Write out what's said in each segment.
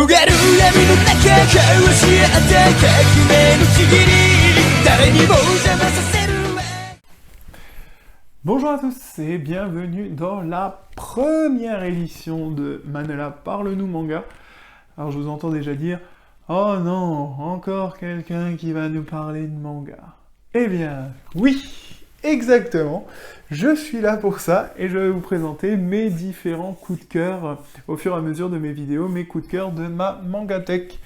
広がる闇の中交わし合った革命のちぎり誰にも邪魔させる。Bonjour à tous et bienvenue dans la première édition de Manela Parle-nous Manga. Alors je vous entends déjà dire « Oh non, encore quelqu'un qui va nous parler de manga ». Eh bien, oui, exactement. Je suis là pour ça et je vais vous présenter mes différents coups de cœur au fur et à mesure de mes vidéos, mes coups de cœur de ma Mangatech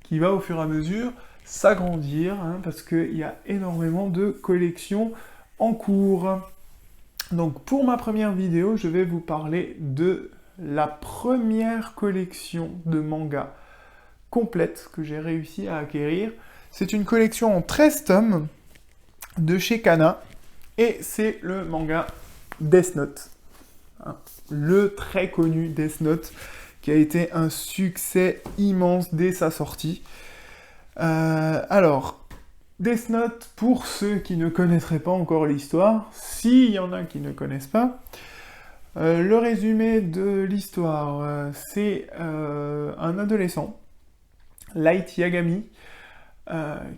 qui va au fur et à mesure s'agrandir parce qu'il y a énormément de collections en cours. Donc pour ma première vidéo, je vais vous parler de la première collection de manga complète que j'ai réussi à acquérir. C'est une collection en 13 tomes de chez Kana et c'est le manga Death Note. Le très connu Death Note qui a été un succès immense dès sa sortie. Alors, Death Note, pour ceux qui ne connaîtraient pas encore l'histoire, s'il y en a qui ne connaissent pas, le résumé de l'histoire, c'est un adolescent, Light Yagami,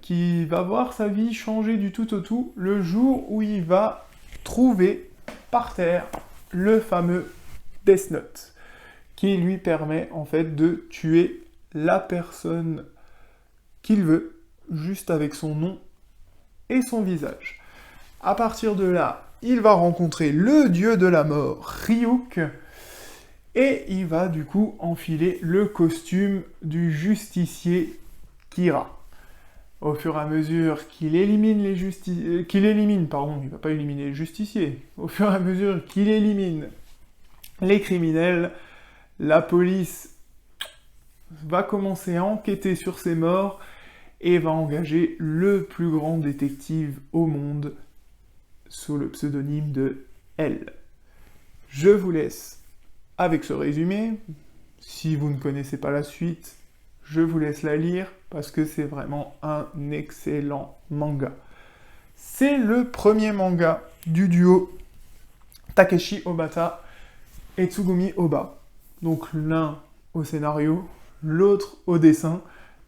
qui va voir sa vie changer du tout au tout le jour où il va trouver par terre le fameux Death Note, qui lui permet en fait de tuer la personne qu'il veut, juste avec son nom et son visage. À partir de là, il va rencontrer le dieu de la mort, Ryuk, et il va du coup enfiler le costume du justicier Kira. Au fur et à mesure qu'il élimine les justiciers... il va pas éliminer les justiciers. Au fur et à mesure qu'il élimine les criminels, la police va commencer à enquêter sur ces morts et va engager le plus grand détective au monde sous le pseudonyme de L. Je vous laisse avec ce résumé. Si vous ne connaissez pas la suite, je vous laisse la lire parce que c'est vraiment un excellent manga. C'est le premier manga du duo Takeshi Obata et Tsugumi Oba. Donc l'un au scénario, l'autre au dessin.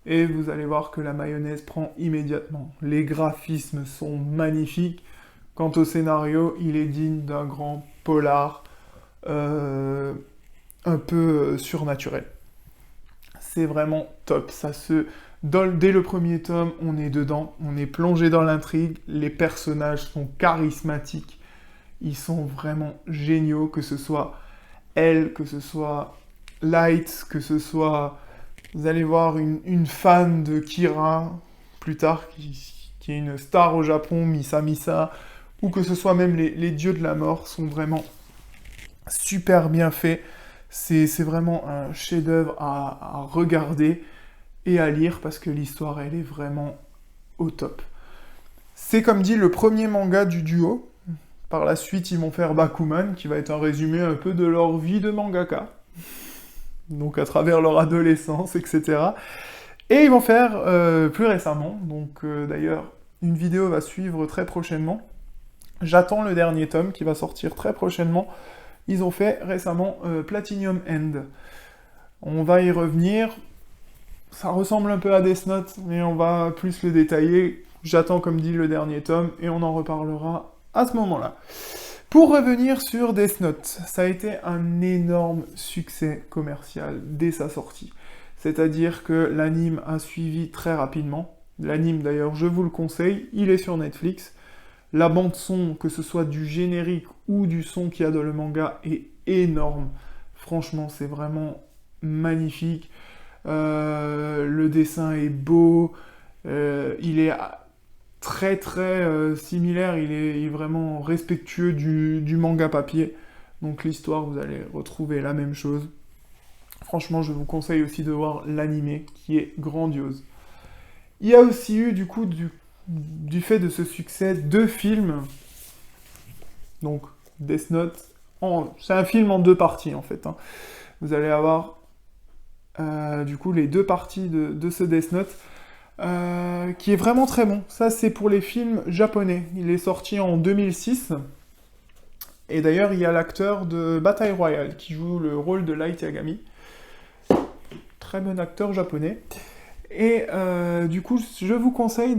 Et vous allez voir que la mayonnaise prend immédiatement. Les graphismes sont magnifiques. Quant au scénario, il est digne d'un grand polar un peu surnaturel. C'est vraiment top. Dès le premier tome, on est dedans, on est plongé dans l'intrigue. Les personnages sont charismatiques. Ils sont vraiment géniaux, que ce soit elle, que ce soit Light, que ce soit... Vous allez voir une fan de Kira, plus tard, qui est une star au Japon, Misa, ou que ce soit même les dieux de la mort, sont vraiment super bien faits. C'est vraiment un chef-d'œuvre à regarder et à lire, parce que l'histoire, elle est vraiment au top. C'est comme dit le premier manga du duo. Par la suite, ils vont faire Bakuman, qui va être un résumé un peu de leur vie de mangaka. Donc à travers leur adolescence, etc. Et ils vont faire plus récemment, donc d'ailleurs une vidéo va suivre très prochainement. J'attends le dernier tome qui va sortir très prochainement. Ils ont fait récemment Platinum End. On va y revenir. Ça ressemble un peu à Death Note, mais on va plus le détailler. J'attends comme dit le dernier tome et on en reparlera à ce moment-là. Pour revenir sur Death Note, ça a été un énorme succès commercial dès sa sortie. C'est-à-dire que l'anime a suivi très rapidement. L'anime d'ailleurs, je vous le conseille, il est sur Netflix. La bande-son, que ce soit du générique ou du son qu'il y a dans le manga, est énorme. Franchement, c'est vraiment magnifique. Le dessin est beau. Il est... très similaire, il est vraiment respectueux du manga papier. Donc l'histoire, vous allez retrouver la même chose. Franchement, je vous conseille aussi de voir l'animé, qui est grandiose. Il y a aussi eu, du coup, du fait de ce succès, 2 films. Donc, Death Note, c'est un film en 2 parties, en fait. Vous allez avoir, du coup, les 2 parties de ce Death Note. Qui est vraiment très bon. Ça, c'est pour les films japonais. Il est sorti en 2006. Et d'ailleurs, il y a l'acteur de Bataille Royale qui joue le rôle de Light Yagami. très bon acteur japonais. Et du coup, je vous conseille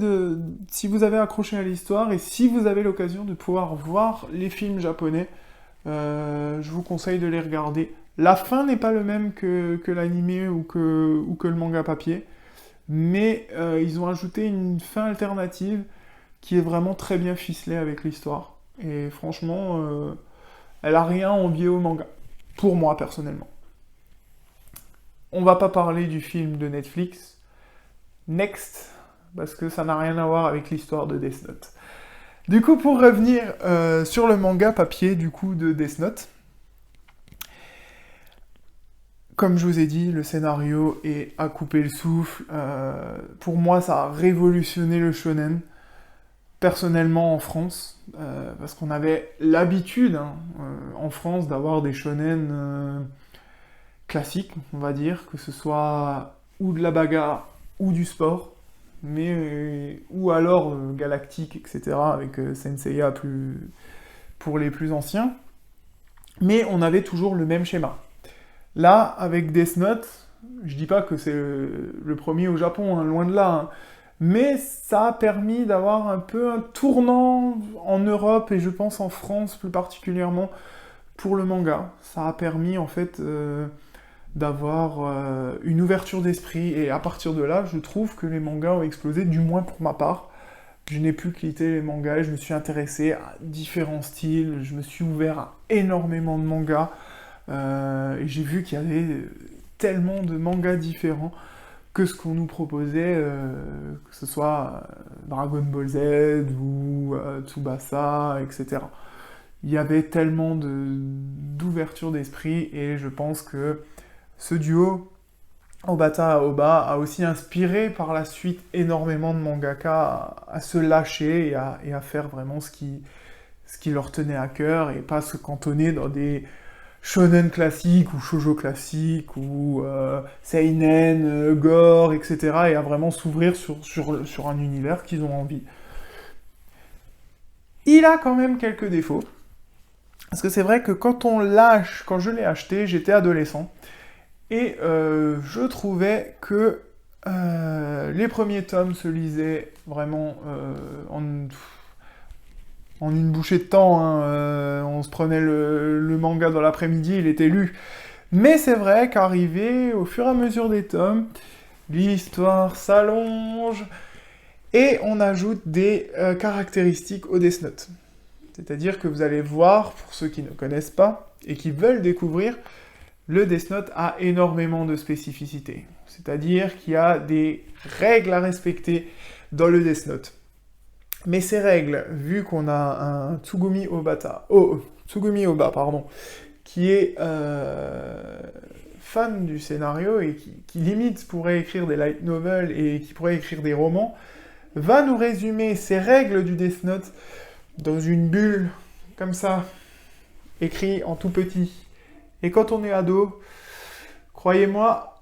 si vous avez accroché à l'histoire et si vous avez l'occasion de pouvoir voir les films japonais, je vous conseille de les regarder. La fin n'est pas le même que l'animé ou que le manga papier, mais ils ont ajouté une fin alternative qui est vraiment très bien ficelée avec l'histoire. Et franchement, elle a rien à envier au manga, pour moi personnellement. On va pas parler du film de Netflix, Next, parce que ça n'a rien à voir avec l'histoire de Death Note. Du coup, pour revenir sur le manga papier du coup de Death Note, comme je vous ai dit, le scénario est à couper le souffle. Pour moi, ça a révolutionné le shonen, personnellement en France, parce qu'on avait l'habitude en France d'avoir des shonen classiques, on va dire, que ce soit ou de la bagarre ou du sport, mais ou alors galactique, etc., avec Senseiya pour les plus anciens. Mais on avait toujours le même schéma. Là, avec Death Note, je dis pas que c'est le premier au Japon, loin de là, mais ça a permis d'avoir un peu un tournant en Europe, et je pense en France plus particulièrement, pour le manga. Ça a permis en fait d'avoir une ouverture d'esprit, et à partir de là, je trouve que les mangas ont explosé, du moins pour ma part. Je n'ai plus quitté les mangas, et je me suis intéressé à différents styles, je me suis ouvert à énormément de mangas, et j'ai vu qu'il y avait tellement de mangas différents que ce qu'on nous proposait, que ce soit Dragon Ball Z ou Tsubasa, etc. Il y avait tellement d'ouverture d'esprit, et je pense que ce duo, Obata Aoba, a aussi inspiré par la suite énormément de mangaka à se lâcher et à faire vraiment ce qui leur tenait à cœur, et pas se cantonner dans des shonen classiques ou shoujo classiques ou seinen, gore, etc. et à vraiment s'ouvrir sur un univers qu'ils ont envie. Il a quand même quelques défauts, parce que c'est vrai que quand je l'ai acheté, j'étais adolescent, et je trouvais que les premiers tomes se lisaient vraiment en une bouchée de temps, on se prenait le manga dans l'après-midi, il était lu. Mais c'est vrai qu'arrivé au fur et à mesure des tomes, l'histoire s'allonge, et on ajoute des caractéristiques au Death Note. C'est-à-dire que vous allez voir, pour ceux qui ne connaissent pas, et qui veulent découvrir, le Death Note a énormément de spécificités. C'est-à-dire qu'il y a des règles à respecter dans le Death Note. Mais ces règles, vu qu'on a un Tsugumi Oba, qui est fan du scénario et qui limite pourrait écrire des light novels et qui pourrait écrire des romans, va nous résumer ces règles du Death Note dans une bulle, comme ça, écrit en tout petit. Et quand on est ado, croyez-moi,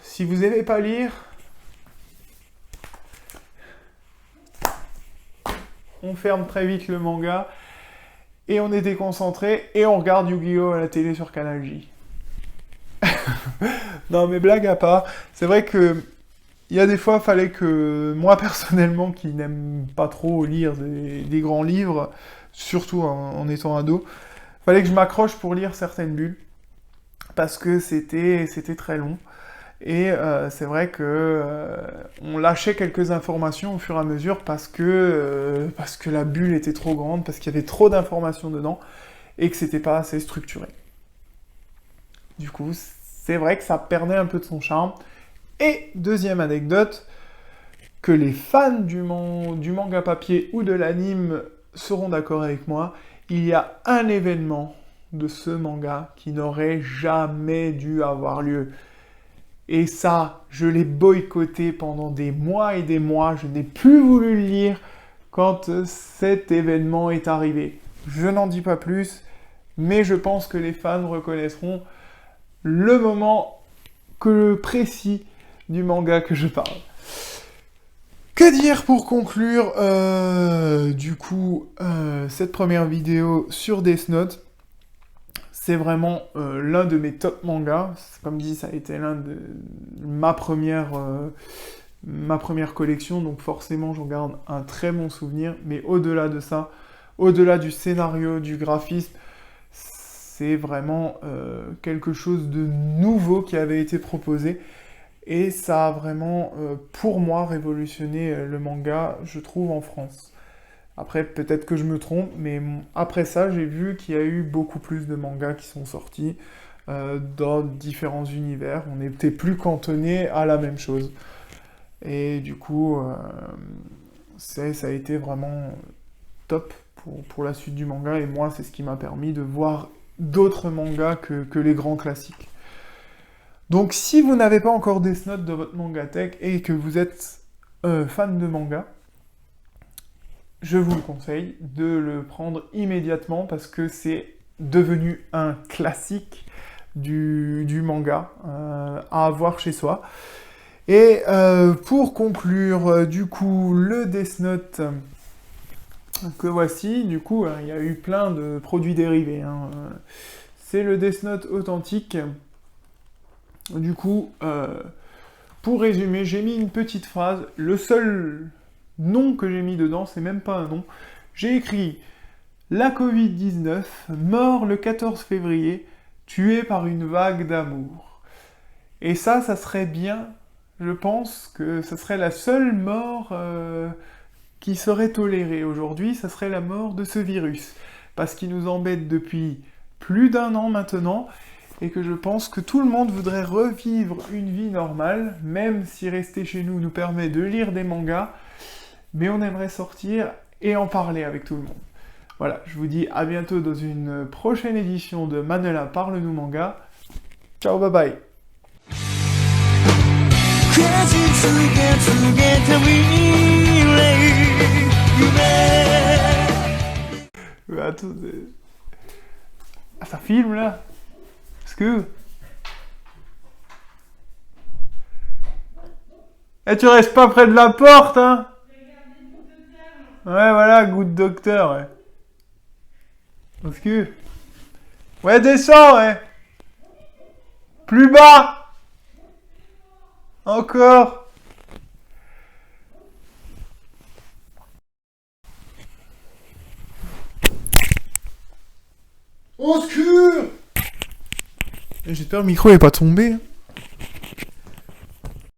si vous n'aimez pas lire, on ferme très vite le manga, et on est déconcentré, et on regarde Yu-Gi-Oh! À la télé sur Canal J. Non, mais blague à part, c'est vrai que il y a des fois, il fallait que, moi personnellement, qui n'aime pas trop lire des grands livres, surtout en étant ado, fallait que je m'accroche pour lire certaines bulles, parce que c'était très long. Et c'est vrai que on lâchait quelques informations au fur et à mesure parce que la bulle était trop grande, parce qu'il y avait trop d'informations dedans, et que c'était pas assez structuré. Du coup, c'est vrai que ça perdait un peu de son charme. Et deuxième anecdote, que les fans du manga papier ou de l'anime seront d'accord avec moi, il y a un événement de ce manga qui n'aurait jamais dû avoir lieu. Et ça, je l'ai boycotté pendant des mois et des mois, je n'ai plus voulu le lire quand cet événement est arrivé. Je n'en dis pas plus, mais je pense que les fans reconnaîtront le moment précis du manga que je parle. Que dire pour conclure, cette première vidéo sur Death Note? c'est vraiment l'un de mes top mangas. Comme dit, ça a été l'un de ma première collection, donc forcément j'en garde un très bon souvenir. Mais au-delà de ça, au-delà du scénario, du graphisme, c'est vraiment quelque chose de nouveau qui avait été proposé. Et ça a vraiment, pour moi, révolutionné le manga, je trouve, en France. Après, peut-être que je me trompe, mais après ça, j'ai vu qu'il y a eu beaucoup plus de mangas qui sont sortis dans différents univers. On n'était plus cantonné à la même chose. Et du coup, ça a été vraiment top pour la suite du manga. Et moi, c'est ce qui m'a permis de voir d'autres mangas que les grands classiques. Donc, si vous n'avez pas encore Death Note dans votre mangatech et que vous êtes fan de manga, je vous le conseille de le prendre immédiatement parce que c'est devenu un classique du manga à avoir chez soi. Et pour conclure, du coup, le Death Note que voici, du coup, il y a eu plein de produits dérivés. C'est le Death Note authentique. Du coup, pour résumer, j'ai mis une petite phrase. Le seul nom que j'ai mis dedans, c'est même pas un nom. J'ai écrit « La Covid-19, mort le 14 février, tué par une vague d'amour ». Et ça serait bien, je pense que ça serait la seule mort qui serait tolérée aujourd'hui, ça serait la mort de ce virus. Parce qu'il nous embête depuis plus d'1 an maintenant, et que je pense que tout le monde voudrait revivre une vie normale, même si rester chez nous nous permet de lire des mangas, mais on aimerait sortir et en parler avec tout le monde. Voilà, je vous dis à bientôt dans une prochaine édition de Manela Parle-nous Manga. Ciao, bye bye. Attendez. Ah, ça filme là? Est-ce que... Eh, tu restes pas près de la porte, hein? Ouais, voilà, Good Docteur, ouais. Est-ce que... Ouais, descends, ouais. Plus bas. Encore. Au secours! J'espère que le micro est pas tombé.